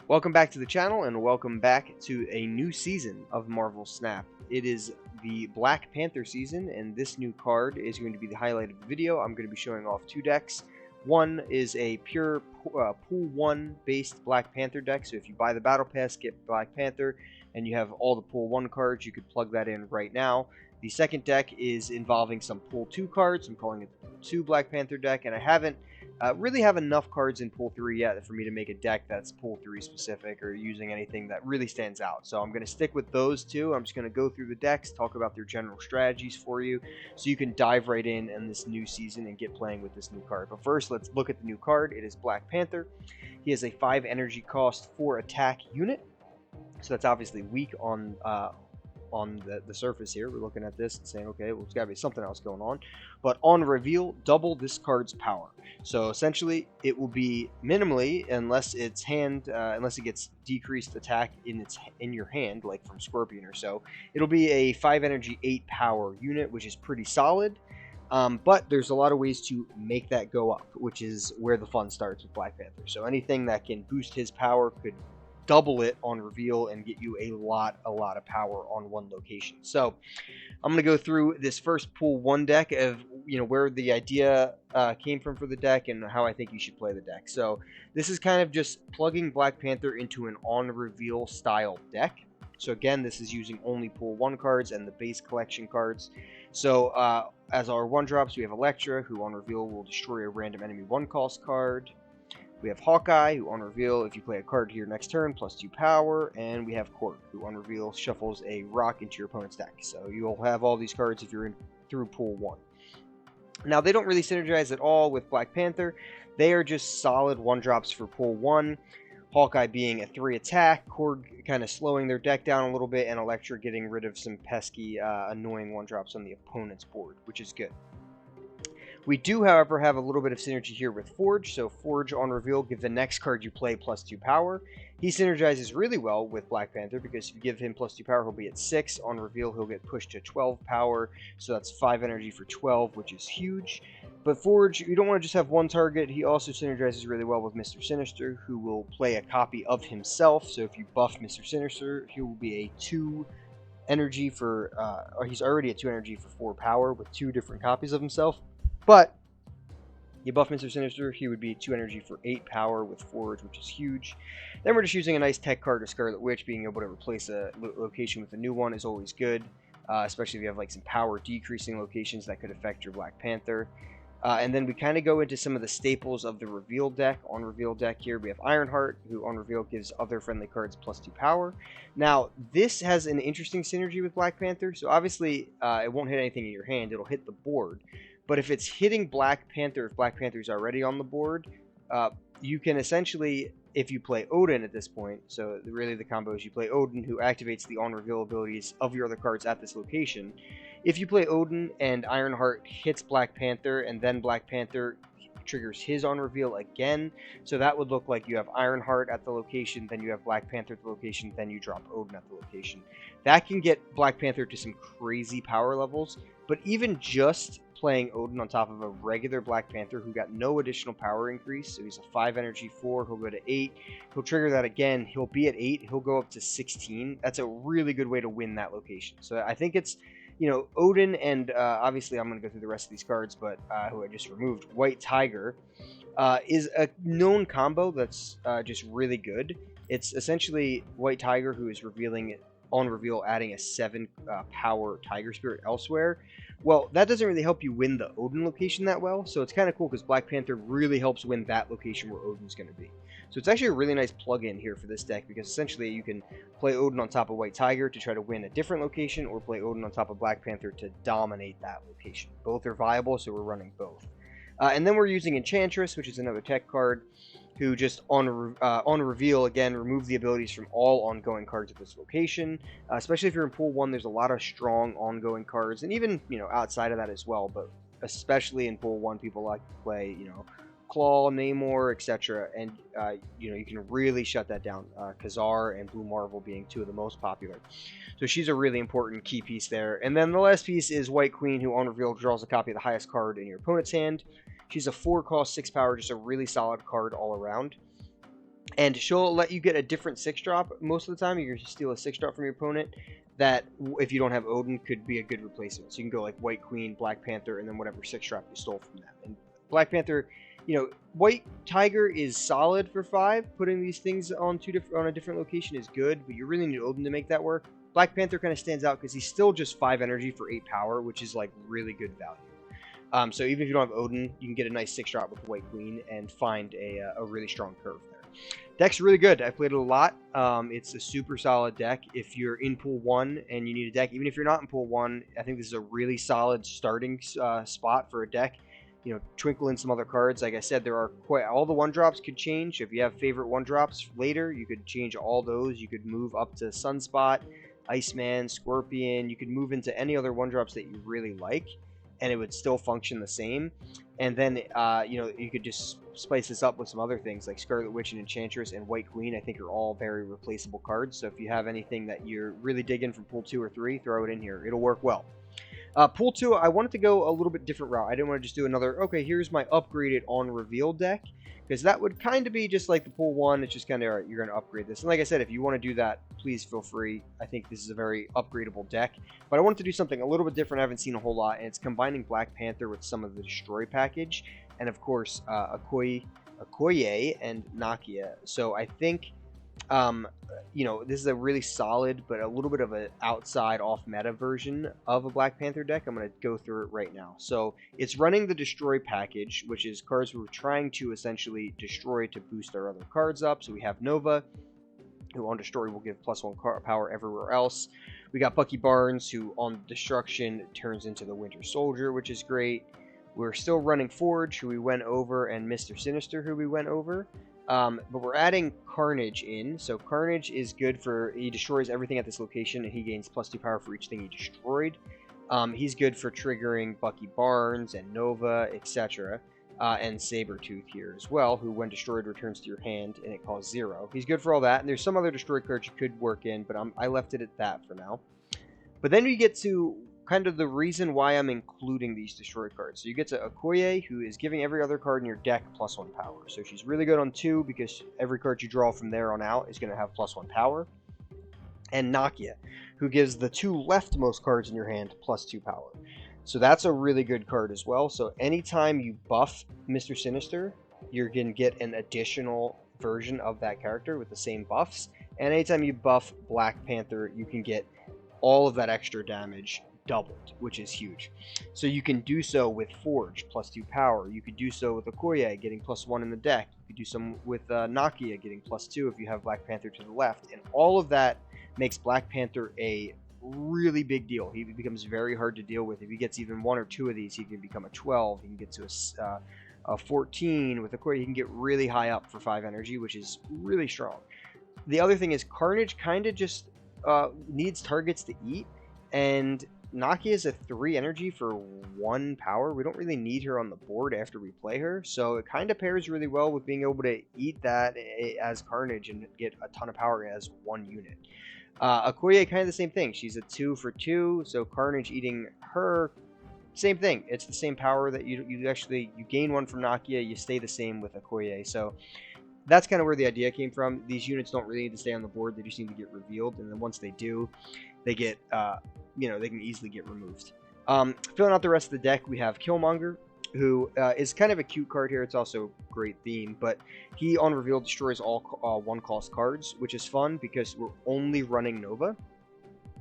Welcome back to the channel and welcome back to a new season of Marvel Snap. It is the Black Panther season and this new card is going to be the highlight of the video. I'm going to be showing off two decks. One is a pure Pool 1 based Black Panther deck, so if you buy the Battle Pass, get Black Panther, and you have all the Pool 1 cards, you could plug that in right now. The second deck is involving some Pool 2 cards. I'm calling it the Pool 2 Black Panther deck, and I haven't really have enough cards in Pool 3 yet for me to make a deck that's Pool 3 specific or using anything that really stands out. So I'm going to stick with those two. I'm just going to go through the decks, talk about their general strategies for you, so you can dive right in this new season and get playing with this new card. But first, let's look at the new card. It is Black Panther. He has a 5 energy cost, 4 attack unit. So that's obviously weak on the surface here. We're looking at this and saying, okay, well, there's got to be something else going on. But on reveal, double this card's power. So essentially, it will be minimally, unless it gets decreased attack in your hand, like from Scorpion or so. It'll be a 5 energy, 8 power unit, which is pretty solid. But there's a lot of ways to make that go up, which is where the fun starts with Black Panther. So anything that can boost his power could double it on reveal and get you a lot of power on one location. So I'm going to go through this first Pool 1 deck of where the idea came from for the deck and how I think you should play the deck. So this is kind of just plugging Black Panther into an on reveal style deck. So again, this is using only Pool 1 cards and the base collection cards. So as our 1-drops, we have Elektra, who on reveal will destroy a random enemy 1-cost card. We have Hawkeye, who on reveal, if you play a card here next turn, +2 power. And we have Cork, who on reveal shuffles a rock into your opponent's deck. So you'll have all these cards if you're in through Pool 1. Now, they don't really synergize at all with Black Panther. They are just solid 1-drops for Pool 1. Hawkeye being a 3 attack, Korg kind of slowing their deck down a little bit, and Elektra getting rid of some pesky, annoying 1-drops on the opponent's board, which is good. We do, however, have a little bit of synergy here with Forge. So Forge on reveal, give the next card you play +2 power. He synergizes really well with Black Panther because if you give him +2 power, he'll be at 6. On reveal, he'll get pushed to 12 power. So that's 5 energy for 12, which is huge. But Forge, you don't want to just have one target. He also synergizes really well with Mr. Sinister, who will play a copy of himself. So if you buff Mr. Sinister, he will be a 2 energy for, or he's already a 2 energy for 4 power with 2 different copies of himself. But you buff Mr. Sinister, he would be 2 energy for 8 power with Forge, which is huge. Then we're just using a nice tech card to Scarlet Witch. Being able to replace a location with a new one is always good, especially if you have like some power decreasing locations that could affect your Black Panther. And then we kind of go into some of the staples of the reveal deck. On reveal deck here, we have Ironheart, who on reveal gives other friendly cards +2 power. Now, this has an interesting synergy with Black Panther. So obviously, it won't hit anything in your hand. It'll hit the board. But if it's hitting Black Panther, if Black Panther is already on the board, you can essentially, if you play Odin at this point, so really the combo is you play Odin, who activates the on-reveal abilities of your other cards at this location. If you play Odin and Ironheart hits Black Panther, and then Black Panther triggers his on-reveal again, so that would look like you have Ironheart at the location, then you have Black Panther at the location, then you drop Odin at the location. That can get Black Panther to some crazy power levels, but even just playing Odin on top of a regular Black Panther who got no additional power increase, so he's a 5 energy 4, he'll go to 8, he'll trigger that again, he'll be at 8, he'll go up to 16. That's a really good way to win that location. So I think it's, Odin and obviously I'm going to go through the rest of these cards, but who I just removed, White Tiger, is a known combo that's just really good. It's essentially White Tiger who is revealing on reveal adding a 7 power Tiger Spirit elsewhere. Well, that doesn't really help you win the Odin location that well, so it's kind of cool because Black Panther really helps win that location where Odin's going to be. So it's actually a really nice plug-in here for this deck because essentially you can play Odin on top of White Tiger to try to win a different location, or play Odin on top of Black Panther to dominate that location. Both are viable, so we're running both. And then we're using Enchantress, which is another tech card, who just on reveal, again, remove the abilities from all ongoing cards at this location. Especially if you're in Pool 1, there's a lot of strong ongoing cards, and even, outside of that as well, but especially in Pool 1, people like to play, Claw, Namor, etc., and, you can really shut that down. Khazar and Blue Marvel being 2 of the most popular. So she's a really important key piece there. And then the last piece is White Queen, who on reveal draws a copy of the highest card in your opponent's hand. She's a 4-cost, 6 power, just a really solid card all around. And she'll let you get a different 6-drop most of the time. You're going to steal a 6-drop from your opponent that, if you don't have Odin, could be a good replacement. So you can go like White Queen, Black Panther, and then whatever 6-drop you stole from them. And Black Panther, you know, White Tiger is solid for 5. Putting these things on a different location is good, but you really need Odin to make that work. Black Panther kind of stands out because he's still just 5 energy for 8 power, which is like really good value. So even if you don't have Odin, you can get a nice 6-drop with White Queen and find a really strong curve there. Deck's really good. I played it a lot. It's a super solid deck. If you're in pool 1 and you need a deck, even if you're not in pool 1, I think this is a really solid starting spot for a deck. You know, twinkle in some other cards. Like I said, there are all the 1-drops could change. If you have favorite 1-drops later, you could change all those. You could move up to Sunspot, Iceman, Scorpion. You could move into any other 1-drops that you really like, and it would still function the same. And then, you know, you could just spice this up with some other things like Scarlet Witch and Enchantress and White Queen. I think are all very replaceable cards. So if you have anything that you're really digging from pool 2 or 3, throw it in here. It'll work well. Pool 2, I wanted to go a little bit different route. I didn't want to just do another, okay, here's my upgraded on reveal deck, because that would kind of be just like the pool 1. It's just kind of, all right, you're going to upgrade this. And like I said, if you want to do that, please feel free. I think this is a very upgradable deck. But I wanted to do something a little bit different. I haven't seen a whole lot, and it's combining Black Panther with some of the Destroy package, and of course, Okoye and Nakia. So I think, you know, this is a really solid, but a little bit of an outside off meta version of a Black Panther deck. I'm going to go through it right now. So it's running the Destroy package, which is cards we're trying to essentially destroy to boost our other cards up. So we have Nova, who on Destroy will give +1 power everywhere else. We got Bucky Barnes, who on Destruction turns into the Winter Soldier, which is great. We're still running Forge, who we went over, and Mr. Sinister, who we went over. But we're adding Carnage in. So Carnage is good for, he destroys everything at this location, and he gains +2 power for each thing he destroyed. He's good for triggering Bucky Barnes and Nova, etc. And Sabretooth here as well, who when destroyed returns to your hand, and it costs 0. He's good for all that, and there's some other destroy cards you could work in, but I left it at that for now. But then we get to kind of the reason why I'm including these destroy cards. So you get to Okoye, who is giving every other card in your deck +1 power. So she's really good on 2 because every card you draw from there on out is going to have +1 power. And Nakia, who gives the 2 leftmost cards in your hand +2 power. So that's a really good card as well. So anytime you buff Mr. Sinister, you're going to get an additional version of that character with the same buffs. And anytime you buff Black Panther, you can get all of that extra damage doubled, which is huge. So you can do so with Forge, +2 power. You could do so with Okoye, getting +1 in the deck. You could do some with Nakia, getting +2 if you have Black Panther to the left. And all of that makes Black Panther a really big deal. He becomes very hard to deal with. If he gets even 1 or 2 of these, he can become a 12. He can get to a 14. With Okoye, he can get really high up for 5 energy, which is really strong. The other thing is Carnage kind of just needs targets to eat, and Nakia is a 3 energy for 1 power. We don't really need her on the board after we play her, so it kind of pairs really well with being able to eat that as Carnage and get a ton of power as 1 unit. Okoye, kind of the same thing. She's a 2 for 2, so Carnage eating her, same thing. It's the same power that you gain 1 from Nakia, you stay the same with Okoye. So that's kind of where the idea came from. These units don't really need to stay on the board. They just need to get revealed, and then once they do, they get, you know, they can easily get removed. Filling out the rest of the deck, we have Killmonger, who is kind of a cute card here. It's also great theme, but he on reveal destroys all 1-cost cards, which is fun because we're only running Nova,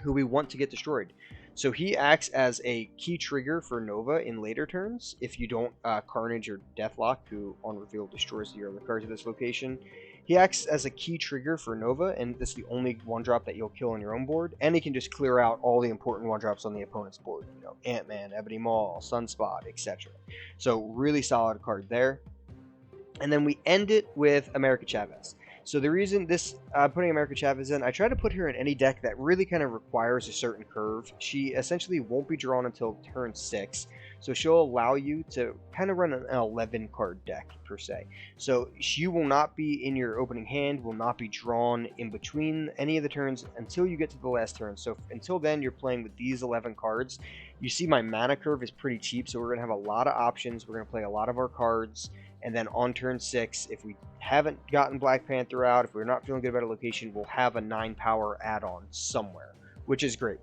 who we want to get destroyed. So he acts as a key trigger for Nova in later turns. If you don't Carnage or Deathlock, who on reveal destroys your other cards at this location, he acts as a key trigger for Nova, and this is the only 1-drop that you'll kill on your own board. And he can just clear out all the important 1-drops on the opponent's board. You know, Ant-Man, Ebony Maw, Sunspot, etc. So really solid card there. And then we end it with America Chavez. So the reason this putting America Chavez in, I try to put her in any deck that really kind of requires a certain curve. She essentially won't be drawn until turn 6. So she'll allow you to kind of run an 11-card deck, per se. So she will not be in your opening hand, will not be drawn in between any of the turns until you get to the last turn. So until then, you're playing with these 11 cards. You see my mana curve is pretty cheap, so we're going to have a lot of options. We're going to play a lot of our cards, and then on turn 6, if we haven't gotten Black Panther out, if we're not feeling good about a location, we'll have a 9 power add-on somewhere, which is great.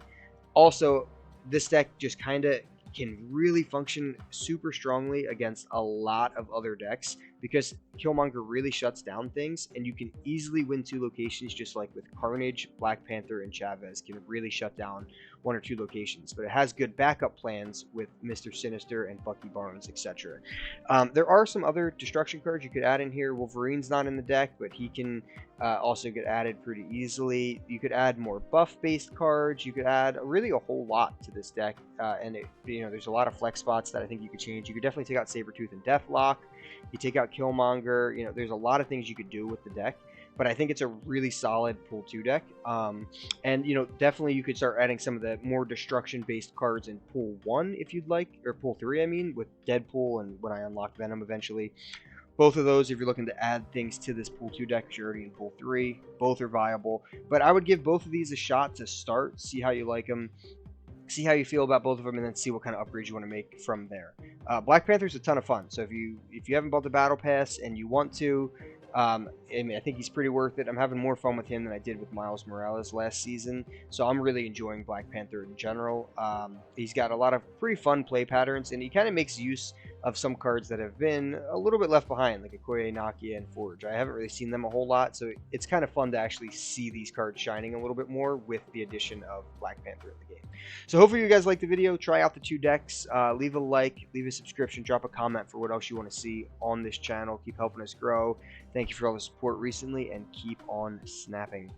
Also, this deck just kind of can really function super strongly against a lot of other decks because Killmonger really shuts down things, and you can easily win 2 locations, just like with Carnage, Black Panther, and Chavez can really shut down 1 or 2 locations. But it has good backup plans with Mr. Sinister and Bucky Barnes, etc. There are some other destruction cards you could add in here. Wolverine's not in the deck, but he can also get added pretty easily. You could add more buff-based cards. You could add really a whole lot to this deck, and there's a lot of flex spots that I think you could change. You could definitely take out Sabretooth and Deathlock. You take out Killmonger. There's a lot of things you could do with the deck, but I think it's a really solid pool 2 deck. And definitely you could start adding some of the more destruction-based cards in pool 1 if you'd like, or pool 3, I mean, with Deadpool and when I unlock Venom eventually. Both of those, if you're looking to add things to this pool 2 deck, because you're already in pool 3, both are viable. But I would give both of these a shot to start, see how you like them, see how you feel about both of them, and then see what kind of upgrades you want to make from there. Black Panther is a ton of fun, so if you haven't bought the Battle Pass and you want to, I think he's pretty worth it. I'm having more fun with him than I did with Miles Morales last season, so I'm really enjoying Black Panther in general. He's got a lot of pretty fun play patterns, and he kind of makes use of some cards that have been a little bit left behind, like Okoye, Nakia, and Forge. I haven't really seen them a whole lot, so it's kind of fun to actually see these cards shining a little bit more with the addition of Black Panther in the game. So hopefully you guys liked the video. Try out the 2 decks. Leave a like, leave a subscription, drop a comment for what else you want to see on this channel. Keep helping us grow. Thank you for all the support recently, and keep on snapping.